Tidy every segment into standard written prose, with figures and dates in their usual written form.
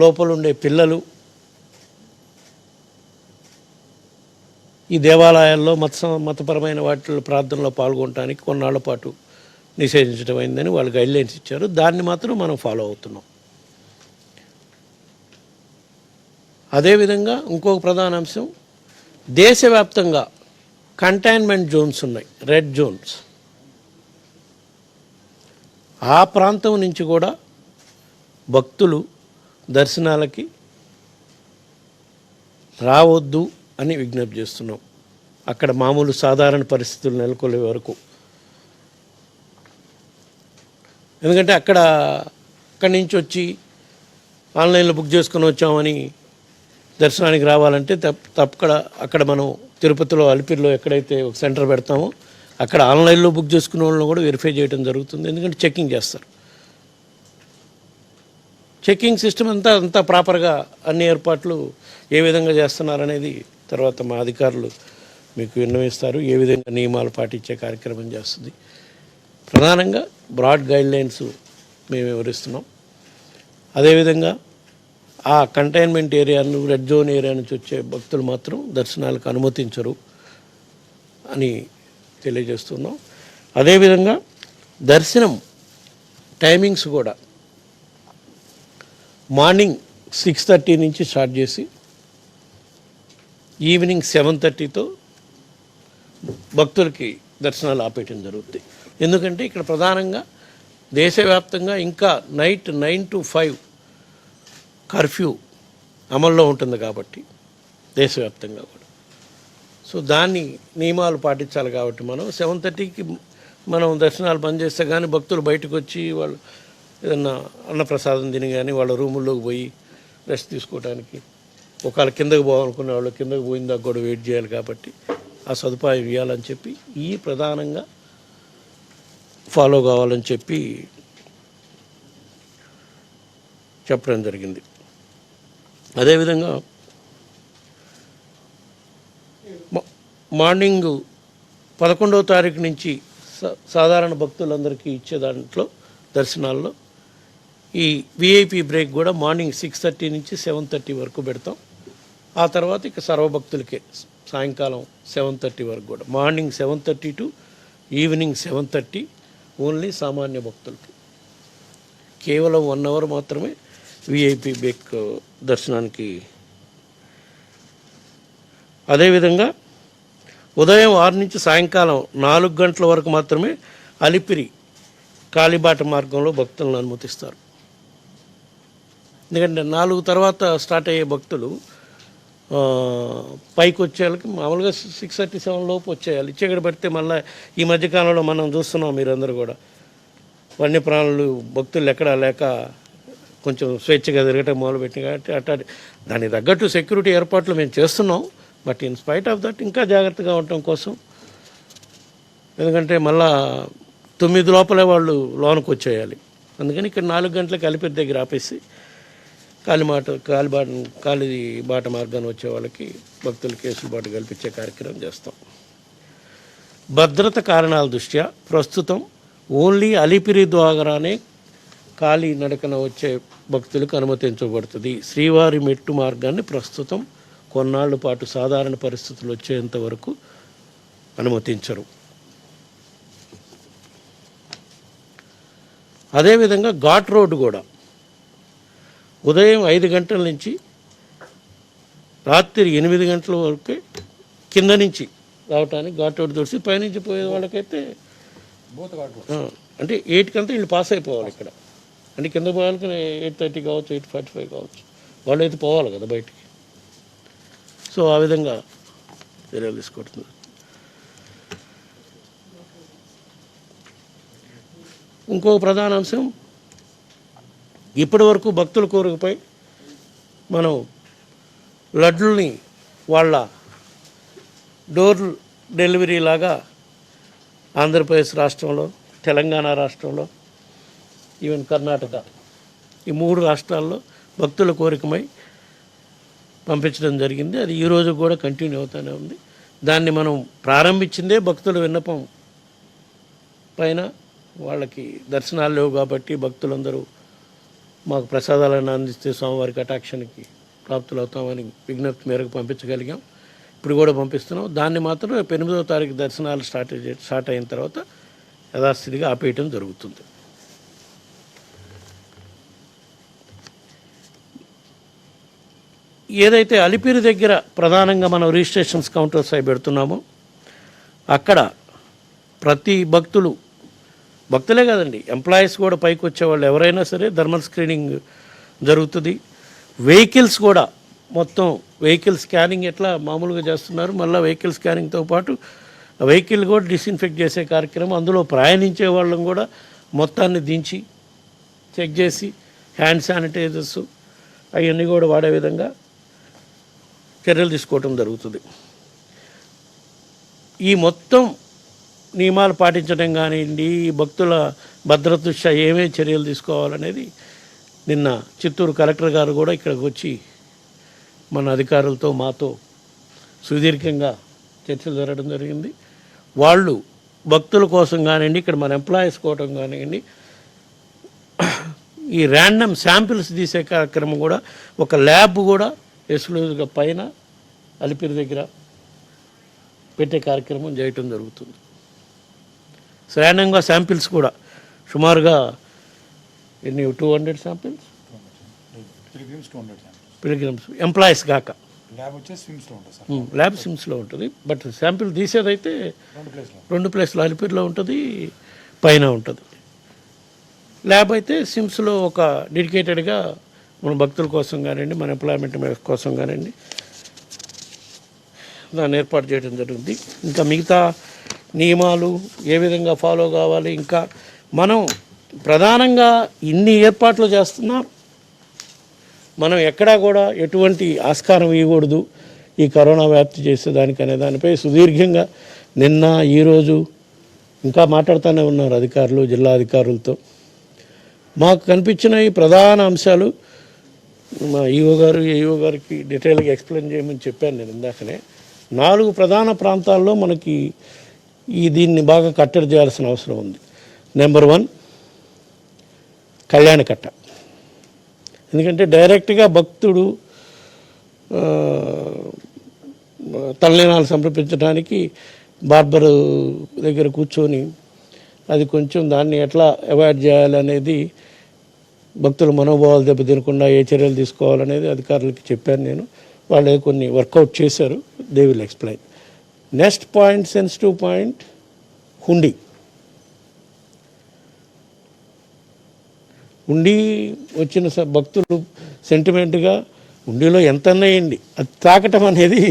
లోపల ఉండే పిల్లలు ఈ దేవాలయాల్లో మతపరమైన వాటిలో ప్రార్థనలో పాల్గొనడానికి కొన్నాళ్ల పాటు నిషేధించడం అయిందని వాళ్ళు గైడ్లైన్స్ ఇచ్చారు. దాన్ని మాత్రం మనం ఫాలో అవుతున్నాం. అదేవిధంగా ఇంకొక ప్రధాన అంశం, దేశవ్యాప్తంగా కంటైన్మెంట్ జోన్స్ ఉన్నాయి, రెడ్ జోన్స్. ఆ ప్రాంతం నుంచి కూడా భక్తులు దర్శనాలకి రావద్దు అని విజ్ఞప్తి చేస్తున్నాం. అక్కడ మామూలు సాధారణ పరిస్థితులు నెలకొనే వరకు. ఎందుకంటే అక్కడి నుంచి వచ్చి ఆన్లైన్లో బుక్ చేసుకొని వచ్చామని దర్శనానికి రావాలంటే అక్కడ మనం తిరుపతిలో అలిపిరిలో ఎక్కడైతే ఒక సెంటర్ పెడతామో అక్కడ ఆన్లైన్లో బుక్ చేసుకునే వాళ్ళని కూడా వెరిఫై చేయడం జరుగుతుంది. ఎందుకంటే చెక్కింగ్ చేస్తారు. చెక్కింగ్ సిస్టమ్ అంతా ప్రాపర్గా అన్ని ఏర్పాట్లు ఏ విధంగా చేస్తున్నారనేది తర్వాత మా అధికారులు మీకు విన్నవిస్తారు. ఏ విధంగా నియమాలు పాటించే కార్యక్రమం చేస్తుంది. ప్రధానంగా బ్రాడ్ గైడ్లైన్స్ మేము వివరిస్తున్నాం. అదేవిధంగా ఆ కంటైన్మెంట్ ఏరియాను, రెడ్ జోన్ ఏరియా నుంచి వచ్చే భక్తులు మాత్రం దర్శనాలకు అనుమతించరు అని తెలియజేస్తున్నాం. అదేవిధంగా దర్శనం టైమింగ్స్ కూడా మార్నింగ్ 6:30 నుంచి స్టార్ట్ చేసి ఈవినింగ్ 7:30తో భక్తులకి దర్శనాలు ఆపేయటం జరుగుతుంది. ఎందుకంటే ఇక్కడ ప్రధానంగా దేశవ్యాప్తంగా ఇంకా నైట్ 9 to 5 కర్ఫ్యూ అమల్లో ఉంటుంది కాబట్టి దేశవ్యాప్తంగా కూడా. సో దాన్ని నియమాలు పాటించాలి కాబట్టి మనం 7:30కి మనం దర్శనాలు బంద్ చేస్తే కానీ భక్తులు బయటకు వచ్చి వాళ్ళు ఏదన్నా అన్నప్రసాదం తిని కానీ వాళ్ళ రూముల్లోకి పోయి రెస్ట్ తీసుకోవడానికి, ఒకవేళ కిందకు పోవాలనుకునే వాళ్ళు కిందకు పోయిందాక కూడా వెయిట్ చేయాలి కాబట్టి ఆ సదుపాయం ఇవ్వాలని చెప్పి ఈ ప్రధానంగా ఫాలో కావాలని చెప్పి చెప్పడం జరిగింది. అదేవిధంగా మార్నింగ్ 11వ తారీఖు నుంచి సాధారణ భక్తులందరికీ ఇచ్చే దాంట్లో దర్శనాల్లో ఈ విఐపి బ్రేక్ కూడా మార్నింగ్ 6:30 నుంచి 7:30 వరకు పెడతాం. ఆ తర్వాత ఇక సర్వభక్తులకే సాయంకాలం 7:30 వరకు కూడా, మార్నింగ్ 7:30 టు ఈవినింగ్ 7:30 ఓన్లీ సామాన్య భక్తులకి. కేవలం 1 hour మాత్రమే విఐపి బ్రేక్ దర్శనానికి. అదేవిధంగా ఉదయం 6 నుంచి సాయంకాలం 4 గంటల వరకు మాత్రమే అలిపిరి కాలిబాట మార్గంలో భక్తులను అనుమతిస్తారు. ఎందుకంటే 4 తర్వాత స్టార్ట్ అయ్యే భక్తులు పైకి వచ్చేయాలకి మామూలుగా 6:37 లోపు వచ్చేయాలి. ఇచ్చేక్కడ పెడితే మళ్ళీ ఈ మధ్యకాలంలో మనం చూస్తున్నాం, మీరందరూ కూడా వన్యప్రాణులు భక్తులు ఎక్కడా లేక కొంచెం స్వేచ్ఛగా తిరగటం మొదలుపెట్టింది కాబట్టి దానికి తగ్గట్టు సెక్యూరిటీ ఏర్పాట్లు మేము చేస్తున్నాం. But in spite of that ఇంకా జాగ్రత్తగా ఉండటం కోసం, ఎందుకంటే మళ్ళా 9 లోపలే వాళ్ళు లోనికి వచ్చేయాలి. అందుకని ఇక్కడ 4 గంటలకు అలిపిరి దగ్గర ఆపేసి కాలిబాట మార్గాన్ని వచ్చే వాళ్ళకి భక్తులకి వెసులుబాటు కల్పించే కార్యక్రమం చేస్తాం. భద్రత కారణాల దృష్ట్యా ప్రస్తుతం ఓన్లీ అలిపిరి ద్వారానే కాలి నడకన వచ్చే భక్తులకు అనుమతించబడుతుంది. శ్రీవారి మెట్టు మార్గాన్ని ప్రస్తుతం కొన్నాళ్ల పాటు సాధారణ పరిస్థితులు వచ్చేంత వరకు అనుమతించరు. అదేవిధంగా ఘాట్ రోడ్డు కూడా ఉదయం 5 గంటల నుంచి రాత్రి 8 గంటల వరకే కింద నుంచి రావటానికి ఘాట్ రోడ్డు తోసి, పైనుంచి పోయే వాళ్ళకైతే అంటే 8 వీళ్ళు పాస్ అయిపోవాలి ఇక్కడ. అంటే కింద పోవాలకి 8:30 కావచ్చు, 8:45 కావచ్చు, వాళ్ళు అయితే పోవాలి కదా బయటికి. సో ఆ విధంగా చర్యలు తీసుకుంటున్నారు. ఇంకో ప్రధాన అంశం, ఇప్పటి వరకు భక్తుల కోరికపై మనం లడ్లని వాళ్ళ డోర్ డెలివరీ లాగా ఆంధ్రప్రదేశ్ రాష్ట్రంలో, తెలంగాణ రాష్ట్రంలో, ఈవెన్ కర్ణాటక, ఈ 3 రాష్ట్రాల్లో భక్తుల కోరికమై పంపించడం జరిగింది. అది ఈరోజు కూడా కంటిన్యూ అవుతూనే ఉంది. దాన్ని మనం ప్రారంభించిందే భక్తుల విన్నపం పైన. వాళ్ళకి దర్శనాలు లేవు కాబట్టి భక్తులందరూ మాకు ప్రసాదాలను అందిస్తే స్వామివారి కటాక్షానికి ప్రాప్తులవుతామని విజ్ఞప్తి మేరకు పంపించగలిగాం. ఇప్పుడు కూడా పంపిస్తున్నాం. దాన్ని మాత్రం 8వ తారీఖు దర్శనాలు స్టార్ట్ అయిన తర్వాత యథాస్థితిగా ఆపేయటం జరుగుతుంది. ఏదైతే అలిపిరి దగ్గర ప్రధానంగా మనం రిజిస్ట్రేషన్స్ కౌంటర్స్ అవి పెడుతున్నామో అక్కడ ప్రతి భక్తులే కదండి, ఎంప్లాయీస్ కూడా పైకి వచ్చేవాళ్ళు ఎవరైనా సరే థర్మల్ స్క్రీనింగ్ జరుగుతుంది. వెహికల్స్ కూడా మొత్తం వెహికల్ స్కానింగ్ ఎట్లా మామూలుగా చేస్తున్నారు, మళ్ళీ వెహికల్ స్కానింగ్తో పాటు వెహికల్ కూడా డిస్ఇన్ఫెక్ట్ చేసే కార్యక్రమం, అందులో ప్రయాణించే వాళ్ళని కూడా మొత్తాన్ని దించి చెక్ చేసి హ్యాండ్ శానిటైజర్స్ అవన్నీ కూడా వాడే విధంగా చర్యలు తీసుకోవటం జరుగుతుంది. ఈ మొత్తం నియమాలు పాటించడం కానివ్వండి, భక్తుల భద్రత దృష్ట్యా ఏమేమి చర్యలు తీసుకోవాలనేది నిన్న చిత్తూరు కలెక్టర్ గారు కూడా ఇక్కడికి వచ్చి మన అధికారులతో మాతో సుదీర్ఘంగా చర్చలు జరగడం జరిగింది. వాళ్ళు భక్తుల కోసం కానివ్వండి, ఇక్కడ మన ఎంప్లాయీస్ కోసం కానివ్వండి, ఈ ర్యాండమ్ శాంపిల్స్ తీసే కార్యక్రమం కూడా ఒక ల్యాబ్ కూడా ఎక్స్క్లూజివ్గా పైన అలిపిరి దగ్గర పెట్టే కార్యక్రమం చేయటం జరుగుతుంది. ర్యాండమ్గా శాంపిల్స్ కూడా సుమారుగా 200 శాంపిల్స్ పిలిగ్రిమ్స్ ఎంప్లాయీస్ కాక ల్యాబ్ సిమ్స్లో ఉంటుంది. బట్ శాంపిల్ తీసేదైతే 2 ప్లేస్లో అలిపిరిలో ఉంటుంది, పైన ఉంటుంది. ల్యాబ్ అయితే సిమ్స్లో ఒక డెడికేటెడ్గా మన భక్తుల కోసం కానివ్వండి, మన ఎంప్లాయ్మెంట్ కోసం కానివ్వండి దాన్ని ఏర్పాటు చేయడం జరుగుతుంది. ఇంకా మిగతా నియమాలు ఏ విధంగా ఫాలో కావాలి, ఇంకా మనం ప్రధానంగా ఇన్ని ఏర్పాట్లు చేస్తున్నాం, మనం ఎక్కడా కూడా ఎటువంటి ఆస్కారం ఇవ్వకూడదు ఈ కరోనా వ్యాప్తి చేసేదానికి అనే దానిపై సుదీర్ఘంగా నిన్న ఈరోజు ఇంకా మాట్లాడుతూనే ఉన్నారు అధికారులు, జిల్లా అధికారులతో. మాకు కనిపించిన ఈ ప్రధాన అంశాలు మా ఈఓ గారికి డీటెయిల్గా ఎక్స్ప్లెయిన్ చేయమని చెప్పాను నేను ఇందాకనే. 4 ప్రధాన ప్రాంతాల్లో మనకి దీన్ని బాగా కట్టడి చేయాల్సిన అవసరం ఉంది. నెంబర్ 1 కళ్యాణకట్ట. ఎందుకంటే డైరెక్ట్గా భక్తుడు తలనీలాలు సమర్పించడానికి బార్బర్ దగ్గర కూర్చొని అది కొంచెం దాన్ని ఎట్లా అవాయిడ్ చేయాలనేది, భక్తుల మనోభావాలు దెబ్బతినకుండా ఏ చర్యలు తీసుకోవాలనేది అధికారులకి చెప్పాను నేను. వాళ్ళు కొన్ని వర్కౌట్ చేశారు, they will explain. Next point, sensitive point, hundi. Hundi వచ్చిన భక్తులు సెంటిమెంట్గా హుండీలో ఎంత అన్నాయండి, అది తాకటం అనేది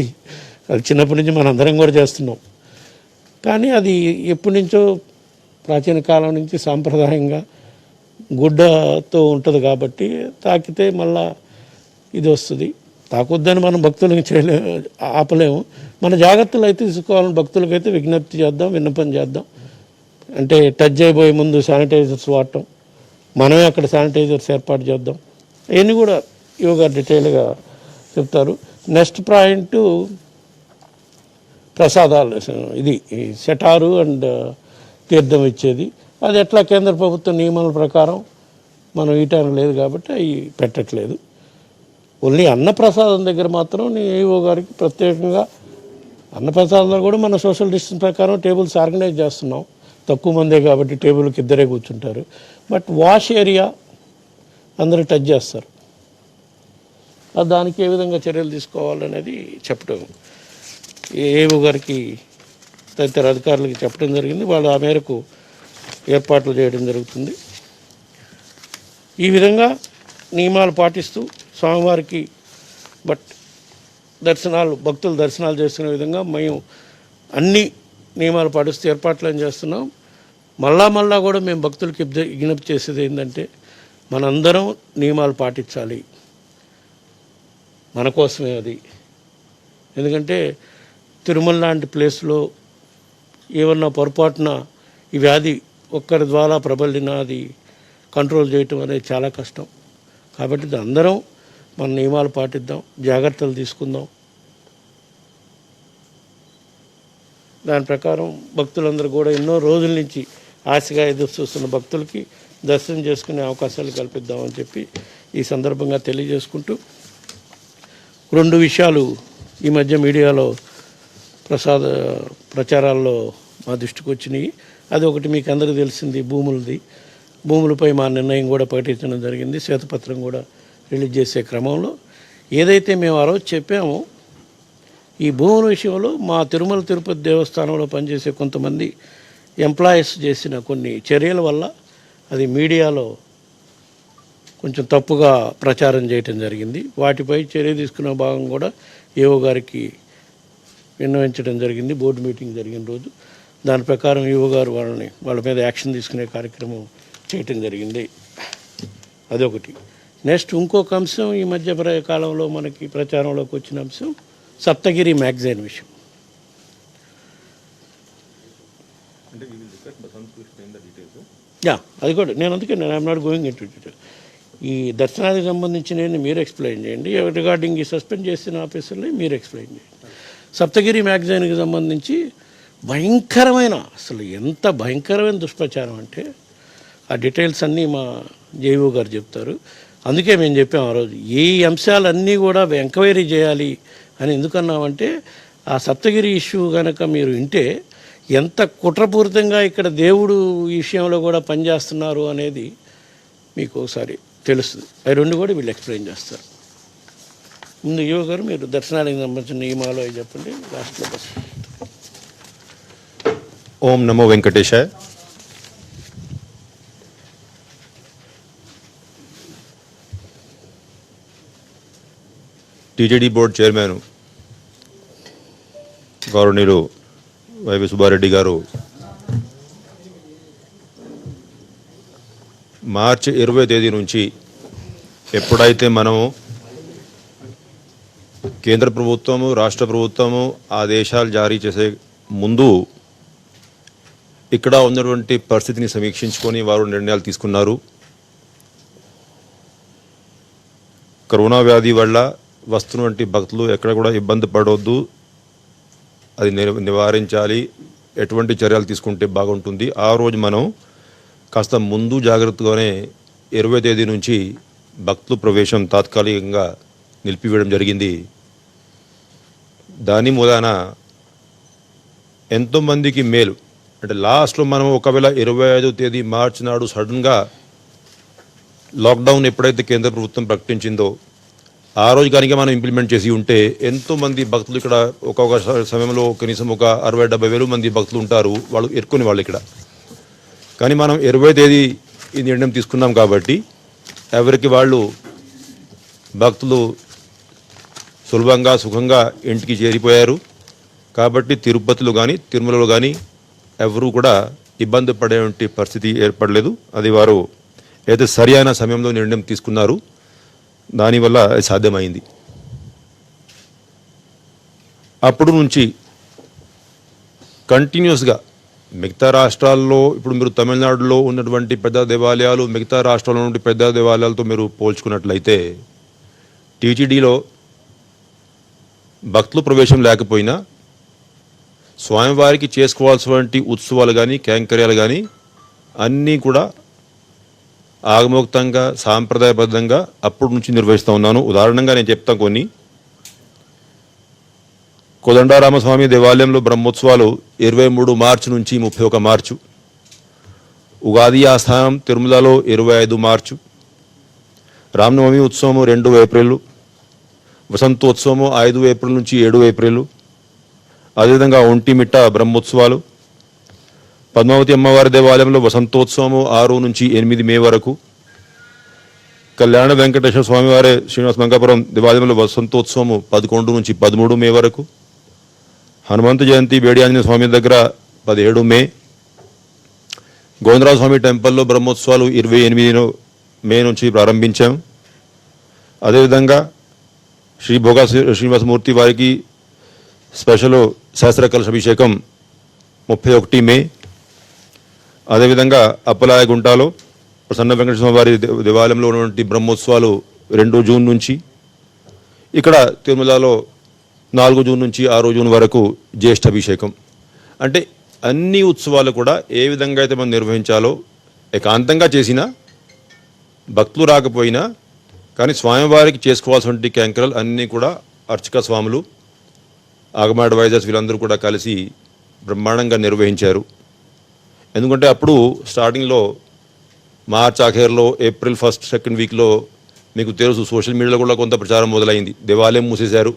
అది చిన్నప్పటి నుంచి మనందరం కూడా చేస్తున్నాం. కానీ అది ఎప్పటి నుంచో ప్రాచీన కాలం నుంచి సాంప్రదాయంగా గుడ్డతో ఉంటుంది కాబట్టి తాకితే మళ్ళా ఇది వస్తుంది. తాకొద్దని మనం భక్తులకు ఆపలేము. మన జాగ్రత్తలు అయితే తీసుకోవాలని భక్తులకైతే విజ్ఞప్తి చేద్దాం, విన్నపం చేద్దాం. అంటే టచ్ చేయబోయే ముందు శానిటైజర్స్ వాడటం, మనమే అక్కడ శానిటైజర్స్ ఏర్పాటు చేద్దాం. అవన్నీ కూడా యోగా డీటెయిల్గా చెప్తారు. నెక్స్ట్ పాయింట్ ప్రసాదాలు, ఇది సెటారు అండ్ తీర్థం ఇచ్చేది. అది ఎట్లా కేంద్ర ప్రభుత్వ నియమాల ప్రకారం మనం ఇయటానికి లేదు కాబట్టి అవి పెట్టట్లేదు. ఓన్లీ అన్నప్రసాదం దగ్గర మాత్రం ఏఓ గారికి ప్రత్యేకంగా అన్నప్రసాదంలో కూడా మన సోషల్ డిస్టెన్స్ ప్రకారం టేబుల్స్ ఆర్గనైజ్ చేస్తున్నాం. తక్కువ మందే కాబట్టి టేబుల్కి 2 కూర్చుంటారు. బట్ వాష్ ఏరియా అందరూ టచ్ చేస్తారు. దానికి ఏ విధంగా చర్యలు తీసుకోవాలనేది చెప్పడం ఏఓ గారికి తదితర అధికారులకి చెప్పడం జరిగింది. వాళ్ళు ఆ మేరకు ఏర్పాట్లు చేయడం జరుగుతుంది. ఈ విధంగా నియమాలు పాటిస్తూ స్వామివారికి భక్తులు దర్శనాలు చేసుకునే విధంగా మేము అన్ని నియమాలు పాటిస్తూ ఏర్పాట్లను చేస్తున్నాం. మళ్ళా కూడా మేము భక్తులకి విజ్ఞప్తి చేసేది ఏంటంటే మనందరం నియమాలు పాటించాలి, మన కోసమే అది. ఎందుకంటే తిరుమల లాంటి ప్లేస్లో ఏమన్నా పొరపాటున ఈ వ్యాధి ఒక్కరి ద్వారా ప్రబలిన అది కంట్రోల్ చేయటం అనేది చాలా కష్టం. కాబట్టి అందరం మన నియమాలు పాటిద్దాం, జాగ్రత్తలు తీసుకుందాం. దాని ప్రకారం భక్తులందరూ కూడా ఎన్నో రోజుల నుంచి ఆశగా ఎదురు చూస్తున్న భక్తులకి దర్శనం చేసుకునే అవకాశాలు కల్పిద్దామని చెప్పి ఈ సందర్భంగా తెలియజేసుకుంటూ 2 విషయాలు ఈ మధ్య మీడియాలో ప్రచారాల్లో మా దృష్టికి వచ్చినాయి. అది ఒకటి మీకు అందరికీ తెలిసింది, భూములపై మా నిర్ణయం కూడా ప్రకటించడం జరిగింది. శ్వేతపత్రం కూడా రిలీజ్ చేసే క్రమంలో ఏదైతే మేము ఆ రోజు చెప్పామో ఈ భూముల విషయంలో మా తిరుమల తిరుపతి దేవస్థానంలో పనిచేసే కొంతమంది ఎంప్లాయీస్ చేసిన కొన్ని చర్యల వల్ల అది మీడియాలో కొంచెం తప్పుగా ప్రచారం చేయటం జరిగింది. వాటిపై చర్య తీసుకున్న భాగం కూడా ఏఓ గారికి విన్నవించడం జరిగింది. బోర్డు మీటింగ్ జరిగిన రోజు దాని ప్రకారం ఈఓ గారు వాళ్ళ మీద యాక్షన్ తీసుకునే కార్యక్రమం చేయటం జరిగింది. అదొకటి. నెక్స్ట్ ఇంకొక అంశం ఈ మధ్య కాలంలో మనకి ప్రచారంలోకి వచ్చిన అంశం సప్తగిరి మ్యాగజైన్ విషయం. అది కూడా నేను అందుకే I'm not going in to detail. ఈ దర్శనానికి సంబంధించిన మీరు ఎక్స్ప్లెయిన్ చేయండి. రిగార్డింగ్ ఈ సస్పెండ్ చేసిన ఆఫీసర్ని మీరు ఎక్స్ప్లెయిన్ చేయండి. సప్తగిరి మ్యాగజైన్కి సంబంధించి భయంకరమైన, అసలు ఎంత భయంకరమైన దుష్ప్రచారం అంటే ఆ డీటెయిల్స్ అన్నీ మా జేఈఓ గారు చెప్తారు. అందుకే మేము చెప్పాము ఆ రోజు ఈ అంశాలన్నీ కూడా ఎంక్వైరీ చేయాలి అని. ఎందుకన్నామంటే ఆ సప్తగిరి ఇష్యూ కనుక మీరు వింటే ఎంత కుట్రపూరితంగా ఇక్కడ దేవుడు విషయంలో కూడా పనిచేస్తున్నారు అనేది మీకు ఒకసారి తెలుస్తుంది. అవి 2 కూడా వీళ్ళు ఎక్స్ప్లెయిన్ చేస్తారు. ముందు యువ గారు మీరు దర్శనానికి సంబంధించిన నియమాలు అవి చెప్పండి. లాస్ట్లో బస్. ఓం నమో వెంకటేశాయ. టీటీడీ బోర్డు చైర్మన్ గౌరవనీయులు వైవి సుబ్బారెడ్డి గారు మార్చి 20వ తేదీ నుంచి ఎప్పుడైతే మనము కేంద్ర ప్రభుత్వము రాష్ట్ర ప్రభుత్వము ఆదేశాలు జారీ చేసే ముందు ఇక్కడ ఉన్నటువంటి పరిస్థితిని సమీక్షించుకొని వారు నిర్ణయాలు తీసుకున్నారు. కరోనా వ్యాధి వల్ల వస్తున్నటువంటి భక్తులు ఎక్కడ కూడా ఇబ్బంది పడవద్దు, అది నివారించాలి, ఎటువంటి చర్యలు తీసుకుంటే బాగుంటుంది. ఆ రోజు మనం కాస్త ముందు జాగ్రత్తగానే 20వ తేదీ నుంచి భక్తుల ప్రవేశం తాత్కాలికంగా నిలిపివేయడం జరిగింది. దాని మూలాన ఎంతోమందికి మేలు. అంటే లాస్ట్లో మనం ఒకవేళ 25వ తేదీ మార్చి నాడు సడన్గా లాక్డౌన్ ఎప్పుడైతే కేంద్ర ప్రభుత్వం ప్రకటించిందో ఆ రోజు కనుక మనం ఇంప్లిమెంట్ చేసి ఉంటే ఎంతోమంది భక్తులు ఇక్కడ ఒక్కొక్క సమయంలో కనీసం ఒక 60-70 వేల మంది భక్తులు ఉంటారు, వాళ్ళు ఎరుకునే వాళ్ళు ఇక్కడ. కానీ మనం 20వ తేదీ ఈ నిర్ణయం తీసుకున్నాం కాబట్టి ఎవరికి వాళ్ళు భక్తులు సులభంగా సుఖంగా ఇంటికి చేరిపోయారు. కాబట్టి తిరుపతిలో కానీ తిరుమలలో కానీ ఎవరూ కూడా ఇబ్బంది పడేటువంటి పరిస్థితి ఏర్పడలేదు. అది వారు అయితే సరైన సమయంలో నిర్ణయం తీసుకున్నారు, దానివల్ల సాధ్యమైంది. అప్పుడు నుంచి కంటిన్యూస్గా మిగతా రాష్ట్రాల్లో, ఇప్పుడు మీరు తమిళనాడులో ఉన్నటువంటి పెద్ద దేవాలయాలు మిగతా రాష్ట్రాల్లో నుండి పెద్ద దేవాలయాలతో మీరు పోల్చుకున్నట్లయితే టీటీడీలో భక్తుల ప్రవేశం లేకపోయినా స్వామివారికి చేసుకోవాల్సినటువంటి ఉత్సవాలు కానీ కైంకర్యాలు కానీ అన్నీ కూడా ఆగమోక్తంగా సాంప్రదాయబద్ధంగా అప్పటి నుంచి నిర్వహిస్తూ ఉన్నాను. ఉదాహరణంగా నేను చెప్తాను కొన్ని. కోదండరామస్వామి దేవాలయంలో బ్రహ్మోత్సవాలు 23 మార్చి నుంచి 31 మార్చు. ఉగాది ఆస్థానం తిరుమలలో 25 మార్చు. రామనవమి ఉత్సవము 2 ఏప్రిల్. వసంతోత్సవము 5 ఏప్రిల్ నుంచి 7 ఏప్రిల్. అదేవిధంగా ఒంటిమిట్ట బ్రహ్మోత్సవాలు. పద్మావతి అమ్మవారి దేవాలయంలో వసంతోత్సవము 6 నుంచి 8 మే వరకు. కళ్యాణ వెంకటేశ్వర స్వామివారి శ్రీనివాస మంగాపురం దేవాలయంలో వసంతోత్సవము 11 నుంచి 13 మే వరకు. హనుమంత జయంతి బేడి ఆంజనేయ స్వామి దగ్గర 17 మే. గోవిందరాజ స్వామి టెంపుల్లో బ్రహ్మోత్సవాలు 28 మే నుంచి ప్రారంభించాం. అదేవిధంగా శ్రీ భోగా శ్రీనివాసమూర్తి వారికి స్పెషల్ శాస్త్ర కలశాభిషేకం 31 మే. అదేవిధంగా అప్పలాయగుంటలో ప్రసన్న వెంకటేశ్వర స్వామి వారి దేవాలయంలో ఉన్నటువంటి బ్రహ్మోత్సవాలు 2 జూన్ నుంచి. ఇక్కడ తిరుమలలో 4 జూన్ నుంచి 6 జూన్ వరకు జ్యేష్ఠాభిషేకం. అంటే అన్ని ఉత్సవాలు కూడా ఏ విధంగా అయితే మనం నిర్వహించాలో ఏకాంతంగా చేసినా భక్తులు రాకపోయినా కానీ స్వామివారికి చేసుకోవాల్సిన క్యాంకరలు అన్నీ కూడా అర్చక స్వాములు ఆగమ అడ్వైజర్స్ వీళ్ళందరూ కూడా కలిసి బ్రహ్మాండంగా నిర్వహించారు. ఎందుకంటే అప్పుడు స్టార్టింగ్లో మార్చ్ ఆఖరిలో ఏప్రిల్ 1st, 2nd వీక్లో మీకు తెలుసు సోషల్ మీడియాలో కూడా కొంత ప్రచారం మొదలైంది. దేవాలయం మూసేశారు,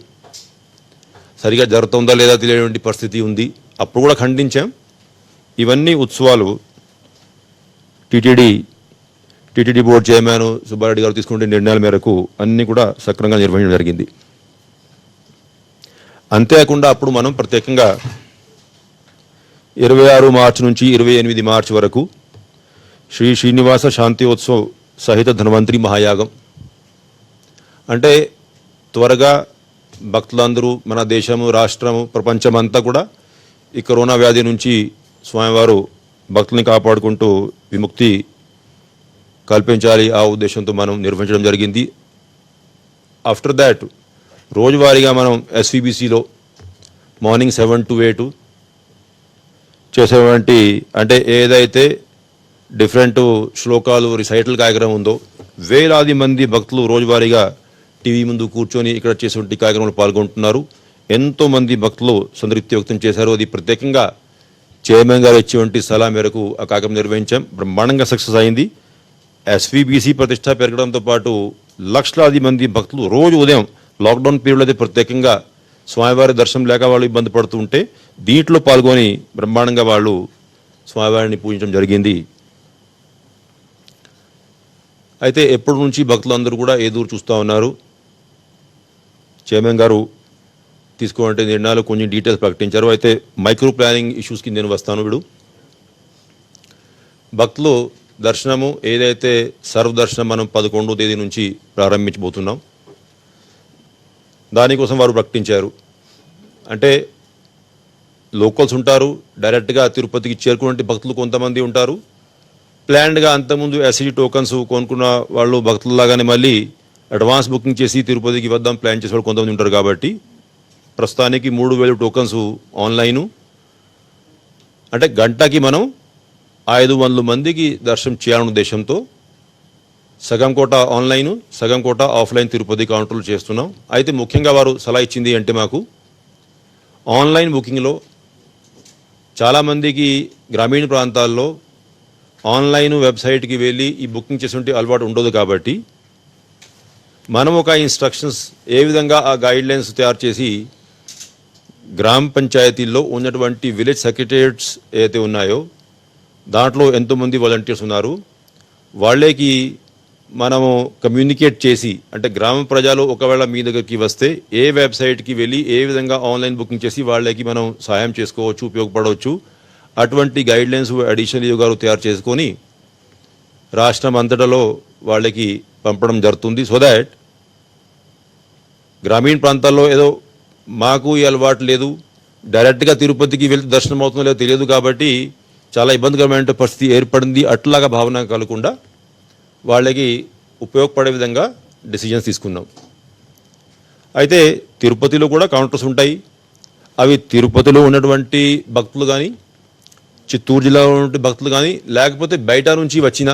సరిగా జరుగుతుందా లేదా తెలియని పరిస్థితి ఉంది. అప్పుడు కూడా ఖండించాం. ఇవన్నీ ఉత్సవాలు టీటీడీ బోర్డు చైర్మన్ సుబ్బారెడ్డి గారు తీసుకునే నిర్ణయాల మేరకు అన్నీ కూడా సక్రమంగా నిర్వహించడం జరిగింది. అంతేకాకుండా అప్పుడు మనం ప్రత్యేకంగా 26 మార్చి నుంచి 28 మార్చి వరకు శ్రీ శ్రీనివాస శాంతిోత్సవ్ సహిత ధన్వంతరి మహాయాగం అంటే త్వరగా భక్తులందరూ మన దేశము, రాష్ట్రము, ప్రపంచం అంతా కూడా ఈ కరోనా వ్యాధి నుంచి స్వామివారు భక్తుల్ని కాపాడుకుంటూ విముక్తి కల్పించాలి ఆ ఉద్దేశంతో మనం నిర్వహించడం జరిగింది. ఆఫ్టర్ దాట్ రోజువారీగా మనం ఎస్విబిసిలో మార్నింగ్ 7 to 8 చేసేటువంటి అంటే ఏదైతే డిఫరెంట్ శ్లోకాలు రిసైటల్ కార్యక్రమం ఉందో వేలాది మంది భక్తులు రోజువారీగా టీవీ ముందు కూర్చొని ఇక్కడ చేసేటువంటి కార్యక్రమంలో పాల్గొంటున్నారు. ఎంతోమంది భక్తులు సంతృప్తి వ్యక్తం చేశారు. అది ప్రత్యేకంగా చైర్మన్ గారు ఇచ్చేటువంటి సలహా మేరకు ఆ కార్యక్రమం నిర్వహించాం. బ్రహ్మాండంగా సక్సెస్ అయింది. ఎస్విబిసి ప్రతిష్ట పెరగడంతో పాటు లక్షలాది మంది భక్తులు రోజు ఉదయం లాక్డౌన్ పీరియడ్లో అయితే ప్రత్యేకంగా స్వామివారి దర్శనం లేక వాళ్ళు ఇబ్బంది పడుతూ ఉంటే దీంట్లో పాల్గొని బ్రహ్మాండంగా వాళ్ళు స్వామివారిని పూజించడం జరిగింది. అయితే ఎప్పటి నుంచి భక్తులందరూ కూడా ఎదురు చూస్తూ ఉన్నారు. చైర్మన్ గారు తీసుకోవాలంటే నిర్ణయాలు కొన్ని డీటెయిల్స్ ప్రకటించారు. అయితే మైక్రో ప్లానింగ్ ఇష్యూస్కి నేను వస్తాను. వీడు భక్తులు దర్శనము ఏదైతే సర్వ దర్శనం మనం 11వ తేదీ నుంచి ప్రారంభించబోతున్నాం దానికోసం వారు ప్రకటించారు. అంటే లోకల్స్ ఉంటారు, డైరెక్ట్గా తిరుపతికి చేరుకునే భక్తులు కొంతమంది ఉంటారు, ప్లాన్డ్గా అంతకుముందు ఎస్సీ టోకన్స్ కొనుక్కున్న వాళ్ళు భక్తులలాగానే మళ్ళీ అడ్వాన్స్ బుకింగ్ చేసి తిరుపతికి వద్దాం ప్లాన్ చేసే వాళ్ళు కొంతమంది ఉంటారు. కాబట్టి ప్రస్తుతానికి 3000 టోకన్స్ ఆన్లైను అంటే గంటకి మనం 500 మందికి దర్శనం చేయాలనే ఉద్దేశంతో సగం కోట ఆన్లైన్, సగం కోట ఆఫ్లైన్ తిరుపతి కౌంటర్లు చేస్తున్నాం. అయితే ముఖ్యంగా వారు సలహా ఇచ్చింది అంటే మాకు ఆన్లైన్ బుకింగ్లో చాలామందికి గ్రామీణ ప్రాంతాల్లో ఆన్లైన్ వెబ్సైట్కి వెళ్ళి ఈ బుకింగ్ చేసే అలవాటు ఉండదు. కాబట్టి మనం ఒక ఇన్స్ట్రక్షన్స్ ఏ విధంగా ఆ గైడ్లైన్స్ తయారు చేసి గ్రామ పంచాయతీల్లో ఉన్నటువంటి విలేజ్ సెక్రటేరియట్స్ ఏదైతే ఉన్నాయో దాంట్లో ఎంతోమంది వాలంటీర్స్ ఉన్నారు, వాళ్ళకి మనము కమ్యూనికేట్ చేసి అంటే గ్రామ ప్రజలు ఒకవేళ మీ దగ్గరికి వస్తే ఏ వెబ్సైట్కి వెళ్ళి ఏ విధంగా ఆన్లైన్ బుకింగ్ చేసి వాళ్ళకి మనం సాయం చేసుకోవచ్చు, ఉపయోగపడవచ్చు, అటువంటి గైడ్లైన్స్ అడిషనల్ గారు తయారు చేసుకొని రాష్ట్రం అంతటలో వాళ్ళకి పంపడం జరుగుతుంది. సో దాట్ గ్రామీణ ప్రాంతాల్లో ఏదో మాకు ఈ అలవాటు లేదు, డైరెక్ట్గా తిరుపతికి వెళ్తే దర్శనం అవుతుందో లేదో తెలియదు కాబట్టి చాలా ఇబ్బందికరమైన పరిస్థితి ఏర్పడింది, అట్లాగా భావన కలగకుండా వాళ్ళకి ఉపయోగపడే విధంగా డెసిజన్స్ తీసుకున్నాం. అయితే తిరుపతిలో కూడా కౌంటర్స్ ఉంటాయి. అవి తిరుపతిలో ఉన్నటువంటి భక్తులు కానీ, చిత్తూరు జిల్లాలో ఉన్నటువంటి భక్తులు కానీ, లేకపోతే బయట నుంచి వచ్చిన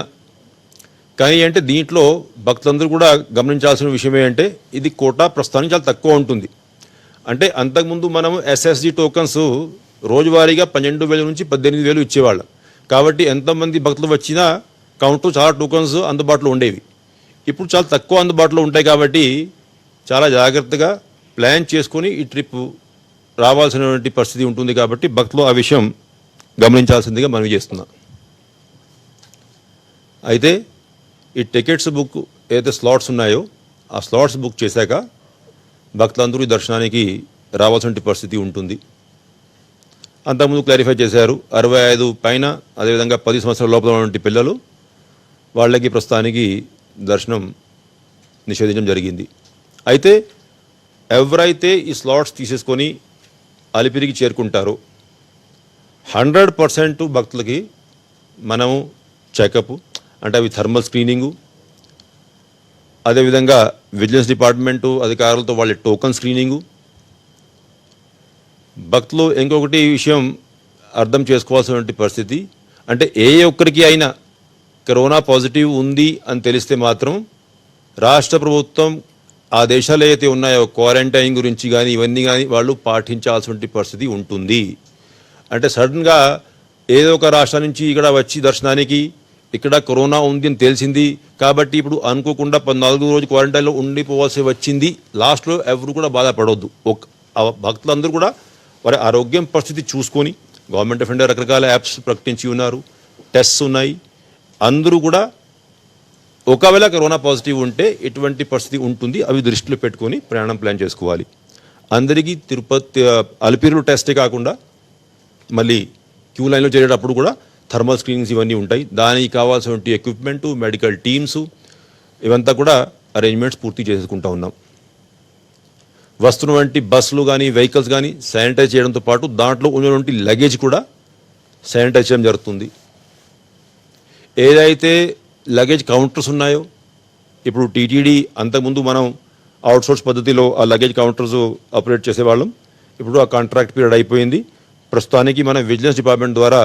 కానీ అంటే దీంట్లో భక్తులందరూ కూడా గమనించాల్సిన విషయం ఏంటంటే ఇది కోటా ప్రస్తుతానికి చాలా తక్కువ ఉంటుంది. అంటే అంతకుముందు మనం ఎస్ఎస్జి టోకన్స్ రోజువారీగా 12,000 నుంచి 18,000 ఇచ్చేవాళ్ళం. కాబట్టి ఎంతమంది భక్తులు వచ్చినా కౌంటర్ చాలా టోకన్స్ అందుబాటులో ఉండేవి. ఇప్పుడు చాలా తక్కువ అందుబాటులో ఉంటాయి. కాబట్టి చాలా జాగ్రత్తగా ప్లాన్ చేసుకొని ఈ ట్రిప్ రావాల్సినటువంటి పరిస్థితి ఉంటుంది. కాబట్టి భక్తులు ఆ విషయం గమనించాల్సిందిగా మనవి చేస్తున్నాం. అయితే ఈ టికెట్స్ బుక్ ఏదైతే స్లాట్స్ ఉన్నాయో ఆ స్లాట్స్ బుక్ చేశాక భక్తులందరూ ఈ దర్శనానికి రావాల్సిన పరిస్థితి ఉంటుంది. అంతకుముందు క్లారిఫై చేశారు 65 పైన అదేవిధంగా 10 సంవత్సరాల లోపల ఉన్నటువంటి పిల్లలు వాళ్ళకి ప్రస్తుతానికి దర్శనం నిషేధించడం జరిగింది. అయితే ఎవరైతే ఈ స్లాట్స్ తీసేసుకొని అలిపిరికి చేరుకుంటారో 100% భక్తులకి మనము చెకప్ అంటే అవి థర్మల్ స్క్రీనింగు, అదేవిధంగా విజిలెన్స్ డిపార్ట్మెంటు అధికారులతో వాళ్ళ టోకన్ స్క్రీనింగు. భక్తులు ఇంకొకటి విషయం అర్థం చేసుకోవాల్సినటువంటి పరిస్థితి అంటే ఏ ఒక్కరికి అయినా కరోనా పాజిటివ్ ఉంది అని తెలిస్తే మాత్రం రాష్ట్ర ప్రభుత్వం ఆ దేశాలు ఏవైతే ఉన్నాయో క్వారంటైన్ గురించి కానీ ఇవన్నీ కానీ వాళ్ళు పాటించాల్సిన పరిస్థితి ఉంటుంది. అంటే సడన్గా ఏదో ఒక రాష్ట్రం నుంచి ఇక్కడ వచ్చి దర్శనానికి ఇక్కడ కరోనా ఉంది అని తెలిసింది కాబట్టి ఇప్పుడు అనుకోకుండా 14 రోజు క్వారంటైన్లో ఉండిపోవాల్సి వచ్చింది. లాస్ట్లో ఎవరు కూడా బాధపడవద్దు. భక్తులందరూ కూడా వారి ఆరోగ్యం పరిస్థితి చూసుకొని గవర్నమెంట్ ఆఫ్ ఇండియా రకరకాల యాప్స్ ప్రకటించి ఉన్నారు, టెస్ట్స్ ఉన్నాయి. అందరూ కూడా ఒకవేళ కరోనా పాజిటివ్ ఉంటే ఎటువంటి పరిస్థితి ఉంటుంది అవి దృష్టిలో పెట్టుకొని ప్రయాణం ప్లాన్ చేసుకోవాలి. అందరికీ తిరుపతి అలిపిరిలో టెస్టే కాకుండా మళ్ళీ క్యూ లైన్లో చేరేటప్పుడు కూడా థర్మల్ స్క్రీనింగ్స్ ఇవన్నీ ఉంటాయి. దానికి కావాల్సినటువంటి ఎక్విప్మెంటు, మెడికల్ టీమ్స్ ఇవంతా కూడా అరేంజ్మెంట్స్ పూర్తి చేసుకుంటూ ఉన్నాం. వస్తున్నటువంటి బస్సులు కానీ వెహికల్స్ కానీ శానిటైజ్ చేయడంతో పాటు దాంట్లో ఉన్నటువంటి లగేజ్ కూడా శానిటైజ్ చేయడం జరుగుతుంది. ఏదైతే లగేజ్ కౌంటర్స్ ఉన్నాయో ఇప్పుడు టీటీడీ అంతకుముందు మనం అవుట్సోర్స్ పద్ధతిలో ఆ లగేజ్ కౌంటర్స్ ఆపరేట్ చేసేవాళ్ళం. ఇప్పుడు ఆ కాంట్రాక్ట్ పీరియడ్ అయిపోయింది. ప్రస్తుతానికి మన విజిలెన్స్ డిపార్ట్మెంట్ ద్వారా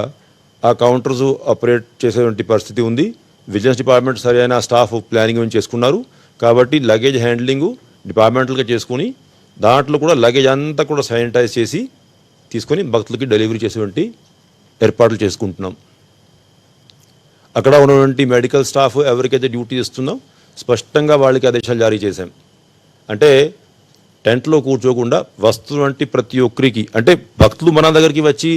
ఆ కౌంటర్స్ ఆపరేట్ చేసేటువంటి పరిస్థితి ఉంది. విజిలెన్స్ డిపార్ట్మెంట్ సరైన స్టాఫ్ ప్లానింగ్ చేసుకున్నారు కాబట్టి లగేజ్ హ్యాండ్లింగు డిపార్ట్మెంటల్గా చేసుకుని దాంట్లో కూడా లగేజ్ అంతా కూడా శానిటైజ్ చేసి తీసుకొని భక్తులకి డెలివరీ చేసేటువంటి ఏర్పాట్లు చేసుకుంటున్నాం. అక్కడ ఉన్నటువంటి మెడికల్ స్టాఫ్ ఎవరికైతే డ్యూటీ ఇస్తున్నాం స్పష్టంగా వాళ్ళకి ఆదేశాలు జారీ చేశాం. అంటే టెంట్లో కూర్చోకుండా వస్తున్నటువంటి ప్రతి ఒక్కరికి అంటే భక్తులు మన దగ్గరికి వచ్చి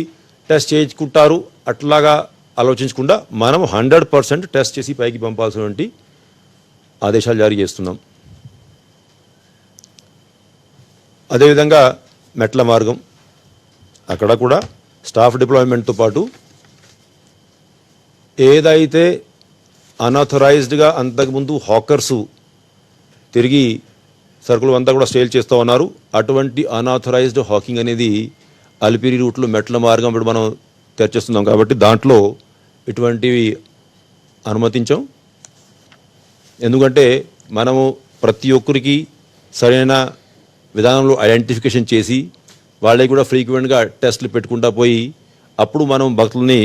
టెస్ట్ చేయించుకుంటారు అట్లాగా ఆలోచించకుండా మనం 100% టెస్ట్ చేసి పైకి పంపాల్సినటువంటి ఆదేశాలు జారీ చేస్తున్నాం. అదేవిధంగా మెట్ల మార్గం అక్కడ కూడా స్టాఫ్ డిప్లాయ్మెంట్తో పాటు ఏదైతే అన్ఆథరైజ్డ్గా అంతకుముందు హాకర్సు తిరిగి సరుకులు అంతా కూడా సేల్ చేస్తూ ఉన్నారు అటువంటి అన్ఆథరైజ్డ్ హాకింగ్ అనేది అలిపిరి రూట్లో మెట్ల మార్గం ఇప్పుడు మనం తెరిచేస్తున్నాం కాబట్టి దాంట్లో ఇటువంటివి అనుమతించాం. ఎందుకంటే మనము ప్రతి ఒక్కరికి సరైన విధానంలో ఐడెంటిఫికేషన్ చేసి వాళ్ళకి కూడా ఫ్రీక్వెంట్గా టెస్టులు పెట్టుకుంటా పోయి అప్పుడు మనం భక్తుల్ని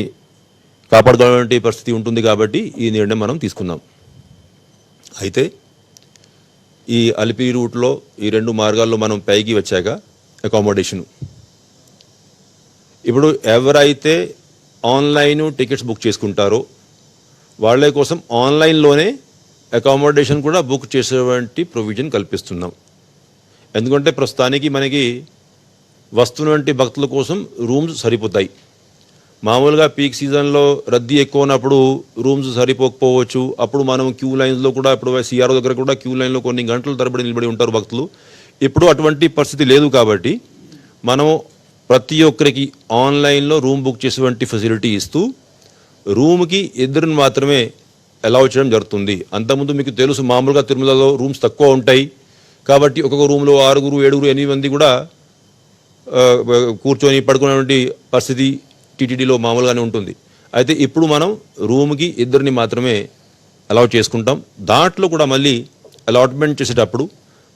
కాపాడుకోవాలంటే పరిస్థితి ఉంటుంది కాబట్టి ఈ నిర్ణయం మనం తీసుకున్నాం. అయితే ఈ అలిపిరి రూట్లో ఈ 2 మార్గాల్లో మనం పైకి వచ్చాక అకామిడేషను ఇప్పుడు ఎవరైతే ఆన్లైన్ టికెట్స్ బుక్ చేసుకుంటారో వాళ్ళ కోసం ఆన్లైన్లోనే అకామిడేషన్ కూడా బుక్ చేసేటువంటి ప్రొవిజన్ కల్పిస్తున్నాం. ఎందుకంటే ప్రస్తుతానికి మనకి వస్తున్నటువంటి భక్తుల కోసం రూమ్స్ సరిపోతాయి. మామూలుగా పీక్ సీజన్లో రద్దీ ఎక్కువ ఉన్నప్పుడు రూమ్స్ సరిపోకపోవచ్చు. అప్పుడు మనం క్యూ లైన్స్లో కూడా ఇప్పుడు సిఆర్ఓ దగ్గర కూడా క్యూ లైన్లో కొన్ని గంటల తరబడి నిలబడి ఉంటారు భక్తులు. ఇప్పుడు అటువంటి పరిస్థితి లేదు కాబట్టి మనం ప్రతి ఒక్కరికి ఆన్లైన్లో రూమ్ బుక్ చేసేటువంటి ఫెసిలిటీ ఇస్తూ రూమ్కి 2 మాత్రమే అలౌ చేయడం జరుగుతుంది. అంతకుముందు మీకు తెలుసు మామూలుగా తిరుమలలో రూమ్స్ తక్కువ ఉంటాయి కాబట్టి ఒక్కొక్క రూమ్లో 6, 7, 8 మంది కూడా కూర్చొని పడుకునేటువంటి పరిస్థితి టీటీడీలో మామూలుగానే ఉంటుంది. అయితే ఇప్పుడు మనం రూమ్కి 2 మాత్రమే అలౌ చేసుకుంటాం. దాంట్లో కూడా మళ్ళీ అలాట్మెంట్ చేసేటప్పుడు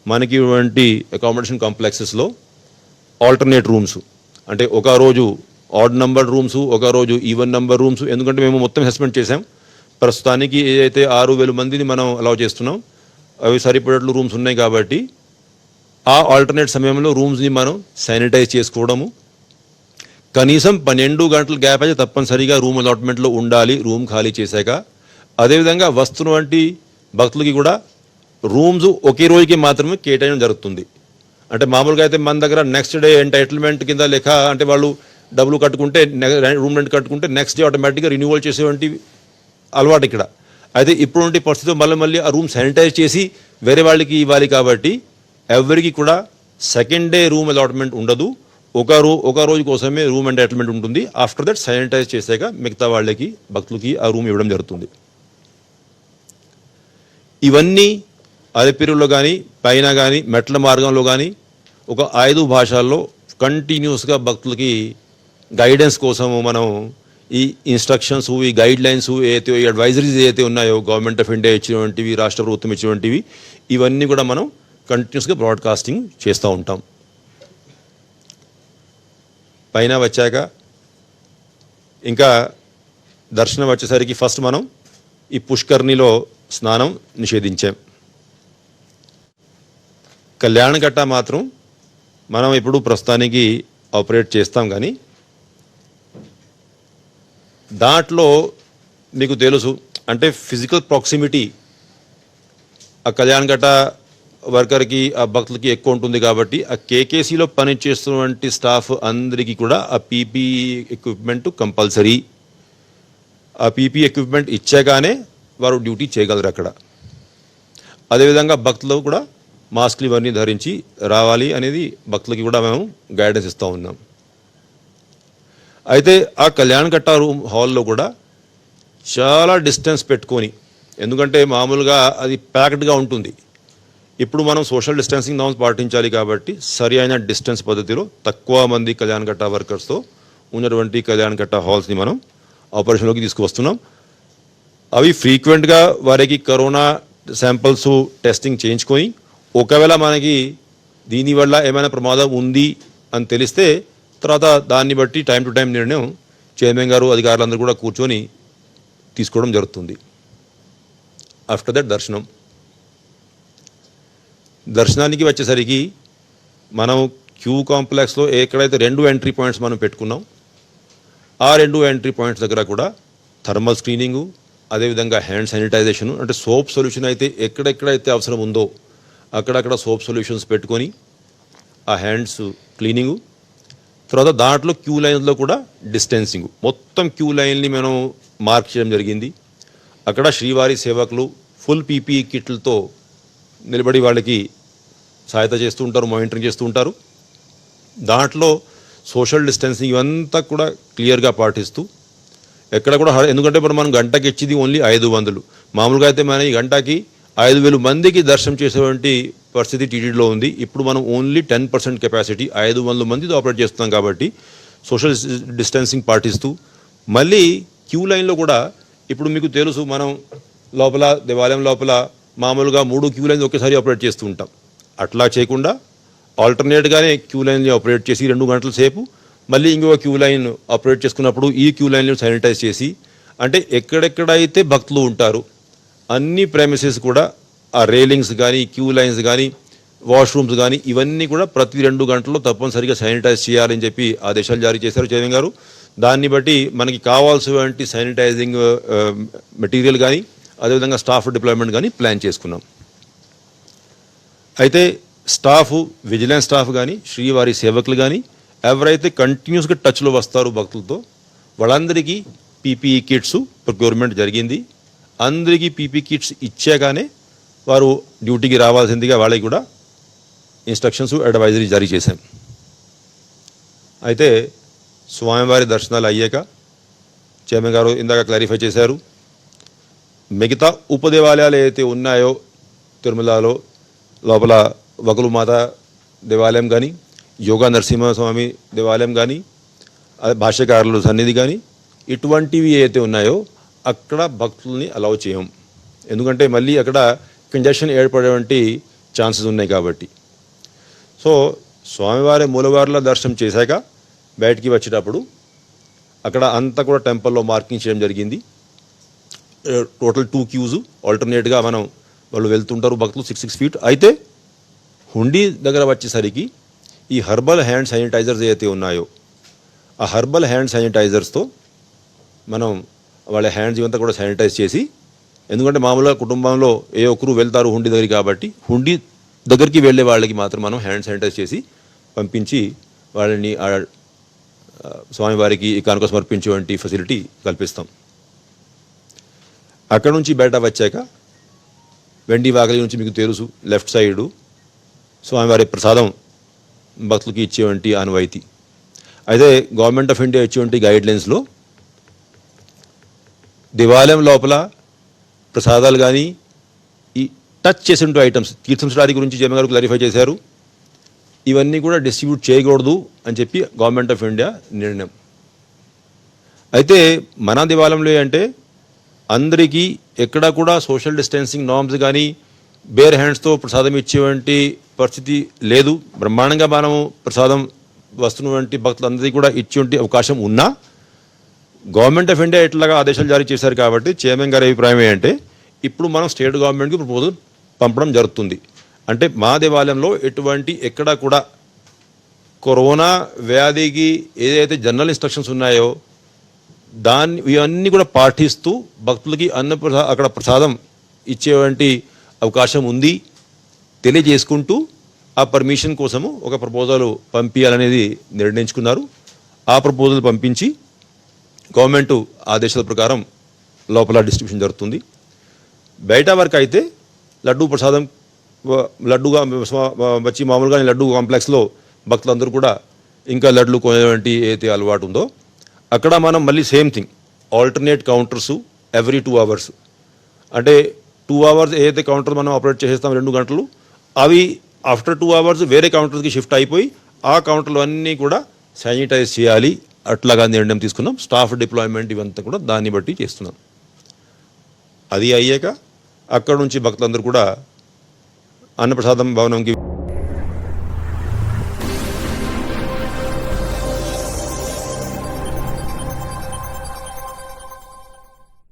మనకి ఇటువంటి అకామిడేషన్ కాంప్లెక్సెస్లో ఆల్టర్నేట్ రూమ్స్ అంటే ఒక రోజు ఆడ్ నెంబర్ రూమ్స్, ఒక రోజు ఈవెన్ నెంబర్ రూమ్స్. ఎందుకంటే మేము మొత్తం అసెస్మెంట్ చేసాం. ప్రస్తుతానికి ఏదైతే 6,000 మందిని మనం అలౌ చేస్తున్నాం అవి సరిపడేట్లు రూమ్స్ ఉన్నాయి కాబట్టి ఆ ఆల్టర్నేట్ సమయంలో రూమ్స్ని మనం శానిటైజ్ చేసుకోవడము, కనీసం 12 గంటల గ్యాప్ అయితే తప్పనిసరిగా రూమ్ అలాట్మెంట్లో ఉండాలి రూమ్ ఖాళీ చేశాక. అదేవిధంగా వస్తున్నటువంటి భక్తులకి కూడా రూమ్స్ ఒకే రోజుకి మాత్రమే కేటాయించడం జరుగుతుంది. అంటే మామూలుగా అయితే మన దగ్గర నెక్స్ట్ డే ఎంటైటిల్మెంట్ కింద లెక్క అంటే వాళ్ళు డబ్బులు కట్టుకుంటే రూమ్ రెంట్ కట్టుకుంటే నెక్స్ట్ డే ఆటోమేటిక్గా రిన్యూవల్ చేసేటువంటి అలవాటు ఇక్కడ. అయితే ఇప్పుడుంటి పరిస్థితిలో మళ్ళీ ఆ రూమ్ శానిటైజ్ చేసి వేరే వాళ్ళకి ఇవ్వాలి కాబట్టి ఎవరికి కూడా సెకండ్ డే రూమ్ అలాట్మెంట్ ఉండదు. ఒక రోజు కోసమే రూమ్ ఎంటైటిల్మెంట్ ఉంటుంది. ఆఫ్టర్ దట్ శానిటైజ్ చేశాక మిగతా వాళ్ళకి భక్తులకి ఆ రూమ్ ఇవ్వడం జరుగుతుంది. ఇవన్నీ అలిపిరిలో కానీ పైన కానీ మెట్ల మార్గంలో కానీ ఒక 5 భాషల్లో కంటిన్యూస్గా భక్తులకి గైడెన్స్ కోసము మనం ఈ ఇన్స్ట్రక్షన్స్, ఈ గైడ్ లైన్స్ ఏదైతే ఈ అడ్వైజరీస్ ఏదైతే ఉన్నాయో గవర్నమెంట్ ఆఫ్ ఇండియా ఇచ్చినటువంటివి, రాష్ట్ర ప్రభుత్వం ఇచ్చినటువంటివి ఇవన్నీ కూడా మనం కంటిన్యూస్గా బ్రాడ్కాస్టింగ్ చేస్తూ ఉంటాం. పైన వచ్చాక ఇంకా దర్శనం వచ్చేసరికి ఫస్ట్ మనం ఈ పుష్కర్ణిలో స్నానం నిషేధించాం. కళ్యాణకట్ట మాత్రం మనం ఇప్పుడు ప్రస్తుతానికి ఆపరేట్ చేస్తాం, కానీ దాంట్లో మీకు తెలుసు అంటే ఫిజికల్ ప్రాక్సిమిటీ ఆ కళ్యాణకట్ట వర్కర్కి ఆ భక్తులకి ఎక్కువ ఉంటుంది కాబట్టి ఆ కేకేసీలో పనిచేస్తున్నటువంటి స్టాఫ్ అందరికీ కూడా ఆ పీపీఈ ఎక్విప్మెంట్ కంపల్సరీ. ఆ పీపీఈ ఎక్విప్మెంట్ ఇచ్చాగానే వారు డ్యూటీ చేయగలరు అక్కడ. అదేవిధంగా భక్తులు కూడా మాస్క్లు ఇవన్నీ ధరించి రావాలి అనేది భక్తులకి కూడా మేము గైడెన్స్ ఇస్తూ ఉన్నాం. అయితే ఆ కళ్యాణకట్ట రూమ్ హాల్లో కూడా చాలా డిస్టెన్స్ పెట్టుకొని, ఎందుకంటే మామూలుగా అది ప్యాక్డ్గా ఉంటుంది. ఇప్పుడు మనం సోషల్ డిస్టెన్సింగ్ నామ్స్ పాటించాలి కాబట్టి సరి అయిన డిస్టెన్స్ పద్ధతిలో తక్కువ మంది కళ్యాణకట్ట వర్కర్స్తో ఉన్నటువంటి కళ్యాణకట్ట హాల్స్ని మనం ఆపరేషన్లోకి తీసుకువస్తున్నాం. అవి ఫ్రీక్వెంట్గా వారికి కరోనా శాంపిల్స్ టెస్టింగ్ చేయించుకొని ఒకవేళ మనకి దీనివల్ల ఏమైనా ప్రమాదం ఉంది అని తెలిస్తే తర్వాత దాన్ని బట్టి టైం టు టైం నిర్ణయం చైర్మన్ గారు అధికారులందరూ కూడా కూర్చొని తీసుకోవడం జరుగుతుంది. ఆఫ్టర్ దట్ దర్శనానికి వచ్చేసరికి మనం క్యూ కాంప్లెక్స్లో ఎక్కడైతే 2 ఎంట్రీ పాయింట్స్ మనం పెట్టుకున్నాం ఆ 2 ఎంట్రీ పాయింట్స్ దగ్గర కూడా థర్మల్ స్క్రీనింగు, అదేవిధంగా హ్యాండ్ శానిటైజేషను, అంటే సోప్ సొల్యూషన్ అయితే ఎక్కడెక్కడైతే అవసరం ఉందో అక్కడక్కడ సోప్ సొల్యూషన్స్ పెట్టుకొని ఆ హ్యాండ్స్ క్లీనింగు, తర్వాత దాంట్లో క్యూ లైన్స్లో కూడా డిస్టెన్సింగ్, మొత్తం క్యూ లైన్ని మనం మార్క్ చేయడం జరిగింది. అక్కడ శ్రీవారి సేవకులు ఫుల్ పీపీఈ కిట్లతో నిలబడి వాళ్ళకి సహాయత చేస్తూ ఉంటారు, మానిటరింగ్ చేస్తూ ఉంటారు. దాంట్లో సోషల్ డిస్టెన్సింగ్ ఇవంతా కూడా క్లియర్గా పాటిస్తూ ఎక్కడ కూడా ఎందుకంటే ఇప్పుడు మనం గంటకి ఇచ్చింది ఓన్లీ 500, మామూలుగా అయితే మన ఈ గంటకి 5,000 మందికి దర్శనం చేసేటువంటి పరిస్థితి టీటీడీలో ఉంది. ఇప్పుడు మనం ఓన్లీ 10% కెపాసిటీ 500 మందితో ఆపరేట్ చేస్తున్నాం కాబట్టి సోషల్ డిస్టెన్సింగ్ పాటిస్తూ మళ్ళీ క్యూ లైన్లో కూడా ఇప్పుడు మీకు తెలుసు మనం లోపల దేవాలయం లోపల మామూలుగా 3 క్యూ లైన్స్ ఒకేసారి ఆపరేట్ చేస్తూ ఉంటాం. అట్లా చేయకుండా ఆల్టర్నేట్గానే క్యూ లైన్ని ఆపరేట్ చేసి 2 గంటల సేపు మళ్ళీ ఇంకొక క్యూ లైన్ ఆపరేట్ చేసుకున్నప్పుడు ఈ క్యూ లైన్లు శానిటైజ్ చేసి, అంటే ఎక్కడెక్కడైతే భక్తులు ఉంటారు అన్ని ప్రెమిసెస్ కూడా ఆ రైలింగ్స్ కానీ క్యూ లైన్స్ కానీ వాష్రూమ్స్ కానీ ఇవన్నీ కూడా ప్రతి 2 గంటల్లో తప్పనిసరిగా శానిటైజ్ చేయాలని చెప్పి ఆదేశాలు జారీ చేశారు చైర్మన్ గారు. దాన్ని బట్టి మనకి కావాల్సినటువంటి శానిటైజింగ్ మెటీరియల్ కానీ అదేవిధంగా స్టాఫ్ డిప్లాయ్మెంట్ కానీ ప్లాన్ చేసుకున్నాం. అయితే స్టాఫ్, విజిలెన్స్ స్టాఫ్ కానీ శ్రీవారి సేవకులు కానీ ఎవరైతే కంటిన్యూస్గా టచ్లో వస్తారో భక్తులతో వాళ్ళందరికీ పీపీఈ కిట్స్ ప్రొక్యూర్మెంట్ జరిగింది. అందరికీ పీపీ కిట్స్ ఇచ్చాగానే వారు డ్యూటీకి రావాల్సిందిగా వాళ్ళకి కూడా ఇన్స్ట్రక్షన్స్ అడ్వైజరీ జారీ చేశాం. అయితే స్వామివారి దర్శనాలు అయ్యాక చైర్మన్ గారు ఇందాక క్లారిఫై చేశారు, మిగతా ఉపదేవాలయాలు ఏవైతే ఉన్నాయో తిరుమలలో లోపల వకులుమాత దేవాలయం కానీ యోగా నరసింహస్వామి దేవాలయం కానీ భాష్యకారుల సన్నిధి కానీ ఇటువంటివి ఏవైతే ఉన్నాయో అక్కడ భక్తుల్ని అలౌ చేయం. ఎందుకంటే మళ్ళీ అక్కడ కంజెషన్ ఏర్పడేటువంటి ఛాన్సెస్ ఉన్నాయి కాబట్టి. సో స్వామివారి మూలవారుల దర్శనం చేశాక బయటికి వచ్చేటప్పుడు అక్కడ అంతా కూడా టెంపుల్లో మార్కింగ్ చేయడం జరిగింది. టోటల్ 2 క్యూస్ ఆల్టర్నేట్గా వాళ్ళు వెళ్తుంటారు భక్తులు 6 ఫీట్. అయితే హుండీ దగ్గర వచ్చేసరికి ఈ హర్బల్ హ్యాండ్ శానిటైజర్స్ ఏవైతే ఉన్నాయో ఆ హర్బల్ హ్యాండ్ శానిటైజర్స్తో మనం వాళ్ళ హ్యాండ్స్ ఇవంతా కూడా శానిటైజ్ చేసి, ఎందుకంటే మామూలుగా కుటుంబంలో ఏ ఒక్కరు వెళ్తారు హుండీ దగ్గరికి కాబట్టి హుండీ దగ్గరికి వెళ్ళే వాళ్ళకి మాత్రం మనం హ్యాండ్ శానిటైజ్ చేసి పంపించి వాళ్ళని స్వామివారికి కానుక సమర్పించేటువంటి ఫెసిలిటీ కల్పిస్తాం. అక్కడ నుంచి బయట వచ్చాక వెండి వాకలి నుంచి మీకు తెలుసు లెఫ్ట్ సైడు స్వామివారి ప్రసాదం భక్తులకి ఇచ్చేవంటి ఆనవాయితీ. అయితే గవర్నమెంట్ ఆఫ్ ఇండియా ఇచ్చేవంటి గైడ్లైన్స్లో దేవాలయం లోపల ప్రసాదాలు కానీ ఈ టచ్ చేసినట్టు ఐటమ్స్ తీర్థంశరాది గురించి చైర్మన్ గారు క్లారిఫై చేశారు, ఇవన్నీ కూడా డిస్ట్రిబ్యూట్ చేయకూడదు అని చెప్పి గవర్నమెంట్ ఆఫ్ ఇండియా నిర్ణయం. అయితే మన దేవాలయంలో అంటే అందరికీ ఎక్కడా కూడా సోషల్ డిస్టెన్సింగ్ నార్మ్స్ కానీ బేర్ హ్యాండ్స్తో ప్రసాదం ఇచ్చేటువంటి పరిస్థితి లేదు. బ్రహ్మాండంగా మనము ప్రసాదం వస్తున్నటువంటి భక్తులందరికీ కూడా ఇచ్చేటువంటి అవకాశం ఉన్నా గవర్నమెంట్ ఆఫ్ ఇండియా ఇట్లాగా ఆదేశాలు జారీ చేశారు కాబట్టి చైర్మన్ గారి అభిప్రాయం ఏంటంటే ఇప్పుడు మనం స్టేట్ గవర్నమెంట్కి ప్రపోజల్ పంపడం జరుగుతుంది. అంటే మా దేవాలయంలో ఎక్కడా కూడా కరోనా వ్యాధికి ఏదైతే జనరల్ ఇన్స్ట్రక్షన్స్ ఉన్నాయో ఇవన్నీ కూడా పాటిస్తూ భక్తులకి అక్కడ ప్రసాదం ఇచ్చేటువంటి అవకాశం ఉంది తెలియజేసుకుంటూ ఆ పర్మిషన్ కోసము ఒక ప్రపోజల్ పంపించాలనేది నిర్ణయించుకున్నారు. ఆ ప్రపోజల్ పంపించి గవర్నమెంట్ ఆదేశాల ప్రకారం లోపల డిస్ట్రిబ్యూషన్ జరుగుతుంది. బయట వరకు అయితే లడ్డూ ప్రసాదం లడ్డుగా వచ్చి మామూలుగా లడ్డు కాంప్లెక్స్లో భక్తులందరూ కూడా ఇంకా లడ్లు కొనేటువంటి ఏదైతే అలవాటు ఉందో అక్కడ మనం మళ్ళీ same thing alternate counters every 2 hours, అంటే 2 hours ఏదైతే కౌంటర్ మనం ఆపరేట్ చేసేస్తాం 2 గంటలు, అవి ఆఫ్టర్ 2 hours వేరే కౌంటర్స్కి షిఫ్ట్ అయిపోయి ఆ కౌంటర్లు అన్నీ కూడా శానిటైజ్ చేయాలి. అట్లాగా నిర్ణయం తీసుకున్నాం. స్టాఫ్ డిప్లాయ్మెంట్ ఇవంతా కూడా దాన్ని బట్టి చేస్తున్నాం. అది అయ్యాక అక్కడ నుంచి భక్తులందరూ కూడా అన్నప్రసాదం భవనంకి